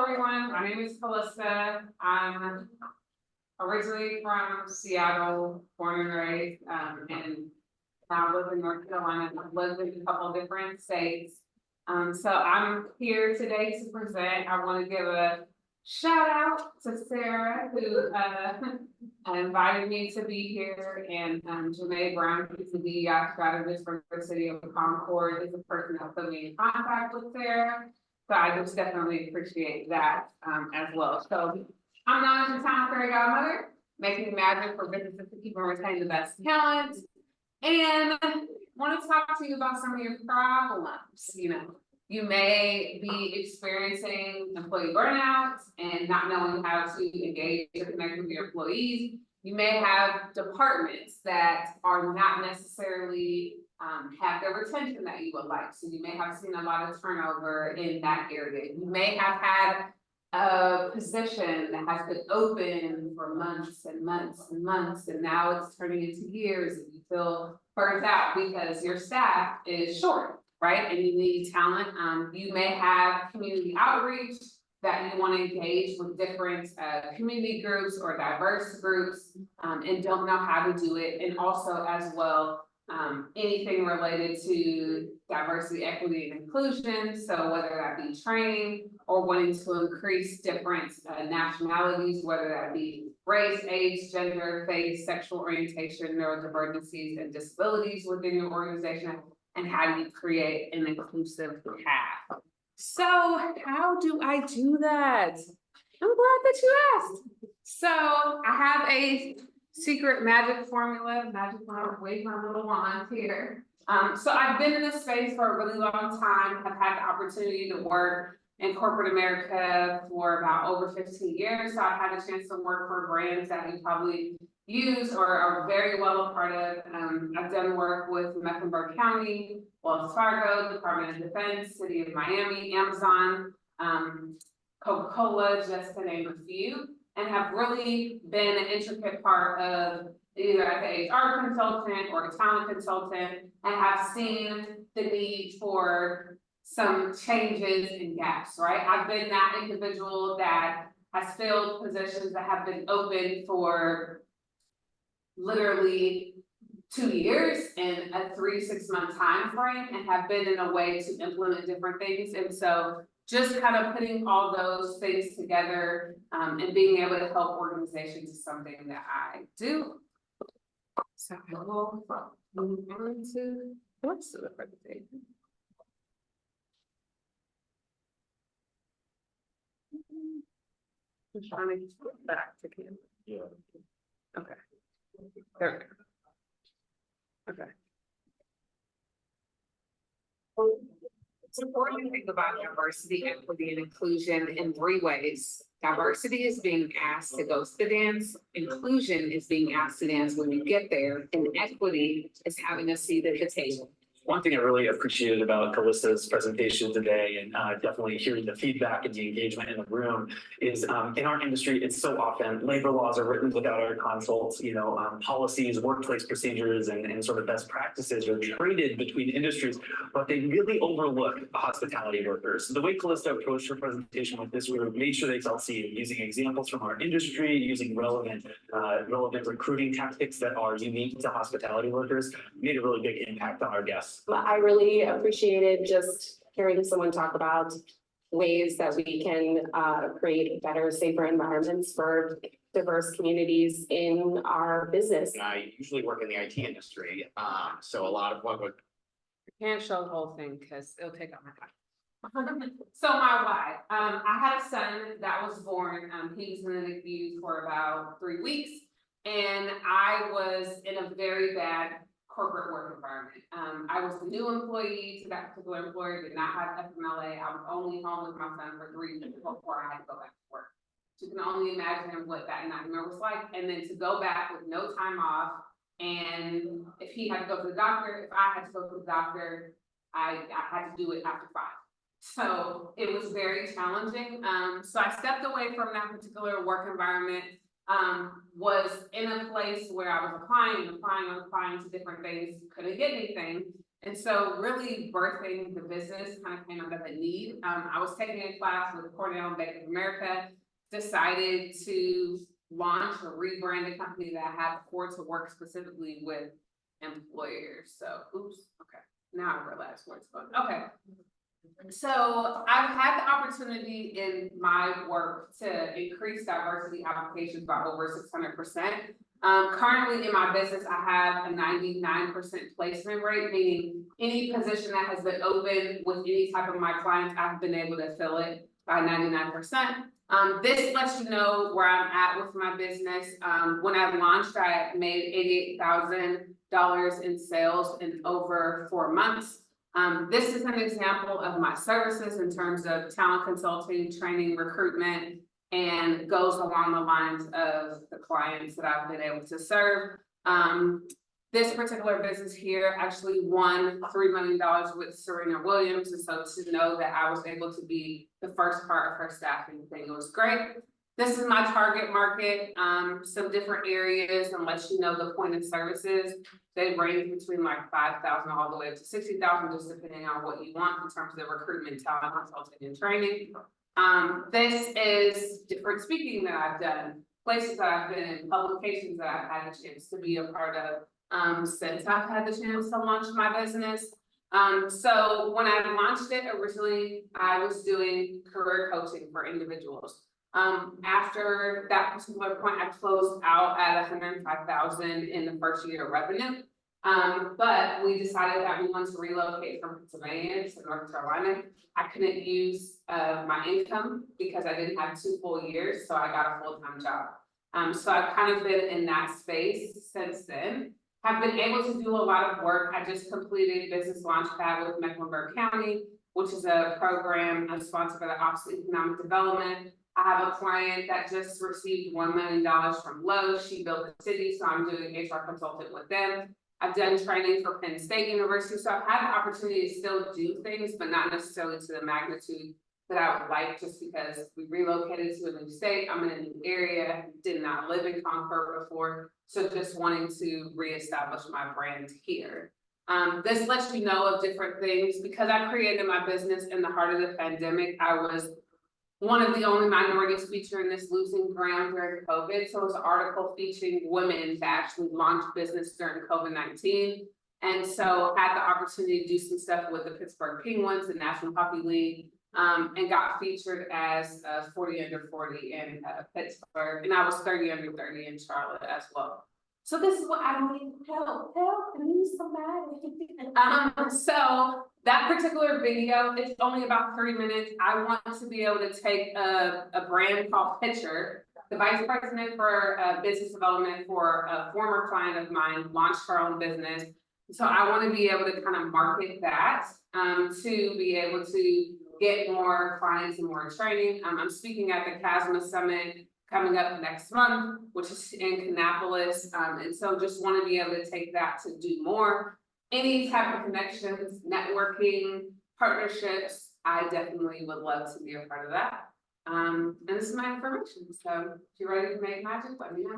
everyone. My name is Calista. I'm originally from Seattle, born and raised, and now live in North Carolina. I've lived in a couple different states. So I'm here today to present. I want to give a shout out to Sarah, who invited me to be here, and Janae Brown, who's the DEI strategist for the city of Concord, is the person that put me in contact with Sarah. So I just definitely appreciate that as well. So I'm not in town fairy godmother, making magic for businesses to keep and retain the best talent. And want to talk to you about some of your problems. You may be experiencing employee burnout and not knowing how to engage or connect with your employees. You may have departments that are not necessarily have the retention that you would like. So you may have seen a lot of turnover in that area. You may have had a position that has been open for months and months and months, and now it's turning into years, and you feel burnt out because your staff is short, right? And you need talent. You may have community outreach that you want to engage with different community groups or diverse groups, and don't know how to do it. And also as well, anything related to diversity, equity, and inclusion. So whether that be training or wanting to increase different nationalities, whether that be race, age, gender, faith, sexual orientation, neurodivergencies, and disabilities within your organization, and how do you create an inclusive path. So how do I do that? I'm glad that you asked. So I have a secret magic formula, wave my little wand here. So I've been in this space for a really long time. I've had the opportunity to work in corporate America for about over 15 years. So I've had a chance to work for brands that you probably use or are very well a part of. I've done work with Mecklenburg County, Wells Fargo, Department of Defense, City of Miami, Amazon, Coca-Cola, just to name a few, and have really been an intricate part of either as an HR consultant or a talent consultant, and have seen the need for some changes and gaps, right? I've been that individual that has filled positions that have been open for literally 2 years in a 3 to 6 month time frame, and have been in a way to implement different things. And so just kind of putting all those things together and being able to help organizations is something that I do. So I will move on to the rest of the presentation. I'm trying to get back to camera. Yeah. Okay. There we go. Okay. It's important to think about diversity, equity, and inclusion in 3 ways. Diversity is being asked to go to the dance, inclusion is being asked to dance when you get there, and equity is having a seat at the table. One thing I really appreciated about Calista's presentation today, and definitely hearing the feedback and the engagement in the room, is in our industry, it's so often labor laws are written without our consults, policies, workplace procedures, and sort of best practices are traded between industries, but they really overlook hospitality workers. So the way Calista approached her presentation with this group made sure they felt seen, using examples from our industry, using relevant recruiting tactics that are unique to hospitality workers, made a really big impact on our guests. I really appreciated just hearing someone talk about ways that we can create better, safer environments for diverse communities in our business. And I usually work in the IT industry, so a lot of what would. I can't show the whole thing because it'll take up my time. So my why, I had a son that was born, he was in the NICU for about 3 weeks, and I was in a very bad corporate work environment. I was the new employee to that particular employer, did not have FMLA. I was only home with my son for 3 weeks before I had to go back to work. So you can only imagine what that nightmare was like. And then to go back with no time off, and if he had to go to the doctor, if I had to go to the doctor, I had to do it after 5. So it was very challenging. So I stepped away from that particular work environment. Was in a place where I was applying to different things, couldn't get anything. And so really birthing the business kind of came out of a need. I was taking a class with Cornell and Bank of America, decided to launch or rebrand a company that I had before to work specifically with employers. So, oops, okay, now I realize where it's going. Okay. So I've had the opportunity in my work to increase diversity applications by over 600%. Currently in my business, I have a 99% placement rate, meaning any position that has been open with any type of my clients, I've been able to fill it by 99%. This lets you know where I'm at with my business. When I launched, I made $88,000 in sales in over 4 months. This is an example of my services in terms of talent consulting, training, recruitment, and goes along the lines of the clients that I've been able to serve. This particular business here actually won $3 million with Serena Williams. And so to know that I was able to be the first part of her staffing thing, it was great. This is my target market, some different areas, and let you know the point of services. They range between like 5,000 all the way up to 60,000, just depending on what you want in terms of recruitment, talent consulting, and training. This is different speaking that I've done, places that I've been in, publications that I've had a chance to be a part of since I've had the chance to launch my business. So when I launched it originally, I was doing career coaching for individuals. After that particular point, I closed out at 105,000 in the first year of revenue. But we decided that we wanted to relocate from Pennsylvania to North Carolina. I couldn't use my income because I didn't have 2 full years, so I got a full-time job. So I've kind of been in that space since then. Have been able to do a lot of work. I just completed Business Launchpad with Mecklenburg County, which is a program sponsored by the Office of Economic Development. I have a client that just received $1 million from Lowe's. She built a city, so I'm doing HR consultant with them. I've done training for Penn State University, so I've had the opportunity to still do things, but not necessarily to the magnitude that I would like, just because we relocated to a new state. I'm in a new area, did not live in Concord before, so just wanting to reestablish my brand here. This lets you know of different things. Because I created my business in the heart of the pandemic, I was one of the only minorities featured in this losing ground during COVID. So it was an article featuring women that actually launched business during COVID-19. And so had the opportunity to do some stuff with the Pittsburgh Penguins, the National Hockey League, and got featured as 40 under 40 in Pittsburgh. And I was 30 under 30 in Charlotte as well. So this is what I need help, I need somebody. So that particular video, it's only about 3 minutes. I want to be able to take a brand called Picture. The vice president for business development for a former client of mine launched her own business. So I want to be able to kind of market that to be able to get more clients and more training. I'm speaking at the CASMA Summit coming up next month, which is in Kannapolis. And so just want to be able to take that to do more. Any type of connections, networking, partnerships, I definitely would love to be a part of that. And this is my information. So if you're ready to make magic, let me know.